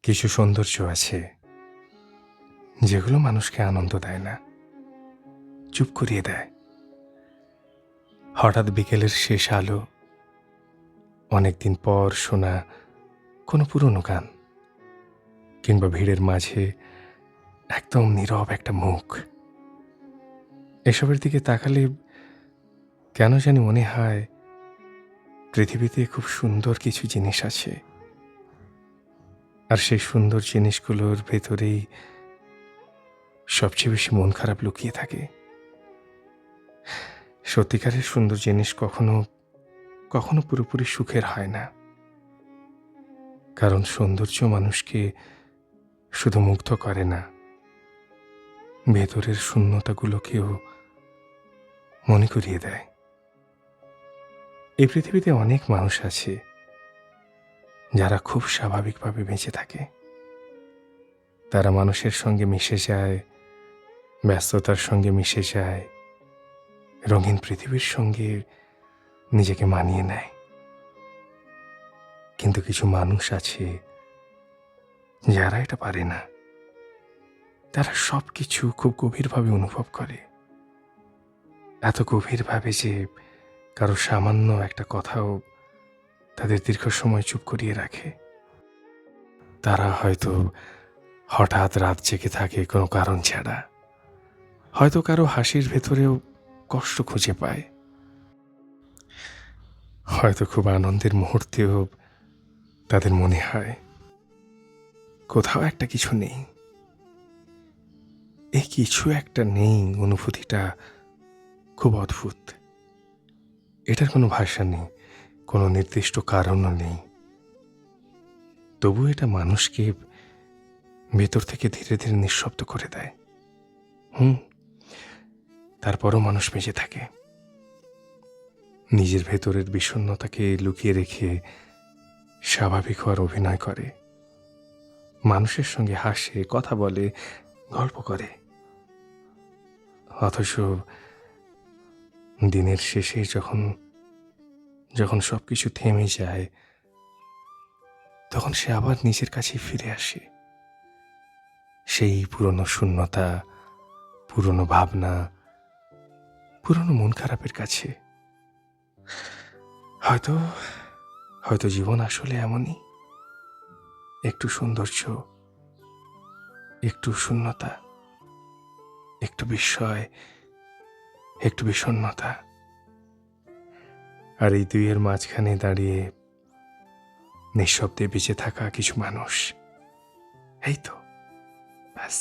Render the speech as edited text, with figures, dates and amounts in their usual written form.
কিছু সৌন্দর্য আছে যেগুলো মানুষকে আনন্দ দেয় না, চুপ করিয়ে দেয়। হঠাৎ বিকেলের শেষ আলো, অনেকদিন পর শোনা কোনো পুরনো গান, কিংবা ভিড়ের মাঝে একদম নীরব একটা মুখ। এসবের দিকে তাকালে কেন জানি মনে হয় পৃথিবীতে খুব সুন্দর কিছু জিনিস আছে, আর সেই সুন্দর জিনিসগুলোর ভেতরেই সবচেয়ে বেশি মন খারাপ লুকিয়ে থাকে। সত্যিকারের সুন্দর জিনিস কখনো কখনো পুরোপুরি সুখের হয় না, কারণ সৌন্দর্য মানুষকে শুধু মুগ্ধ করে না, ভেতরের শূন্যতাগুলোকেও মনে করিয়ে দেয়। এই পৃথিবীতে অনেক মানুষ আছে যারা খুব স্বাভাবিকভাবে বেঁচে থাকে। তারা মানুষের সঙ্গে মিশে যায়, ব্যস্ততার সঙ্গে মিশে যায়, রঙিন পৃথিবীর সঙ্গে নিজেকে মানিয়ে নেয়। কিন্তু কিছু মানুষ আছে যারা এটা পারে না। তারা সবকিছু খুব গভীরভাবে অনুভব করে, এত গভীরভাবে যে কারো সামান্য একটা কথাও তাদের দীর্ঘ সময় চুপ করিয়ে রাখে। তারা হয়তো হঠাৎ রাত জেগে থাকে কোনো কারণ ছাড়া, হয়তো কারো হাসির ভেতরেও কষ্ট খুঁজে পায়, হয়তো খুব আনন্দের মুহূর্তেও তাদের মনে হয় কোথাও একটা কিছু নেই। এই কিছু একটা নেই অনুভূতিটা খুব অদ্ভুত। এটার কোনো ভাষা নেই, কোনো নির্দিষ্ট কারণও নেই। তবু এটা মানুষকে ভেতর থেকে ধীরে ধীরে নিঃশব্দ করে দেয়। তারপরও মানুষ বেঁচে থাকে, নিজের ভেতরের বিষণ্ণতাকে লুকিয়ে রেখে স্বাভাবিক হওয়ার অভিনয় করে, মানুষের সঙ্গে হাসে, কথা বলে, গল্প করে। অথচ দিনের শেষে যখন যখন সবকিছু থেমে যায়, তখন সে আবার নিজের কাছে ফিরে আসে। সেই পুরনো শূন্যতা, পুরনো ভাবনা, পুরনো মন খারাপের কাছে। হয়তো হয়তো জীবন আসলে এমনই, একটু সৌন্দর্য, একটু শূন্যতা, একটু বিস্ময়, একটু বিষণ্ণতা, আর এই দুইয়ের মাঝখানে দাঁড়িয়ে নিঃশব্দে বেঁচে থাকা কিছু মানুষ। এই তো ব্যাস।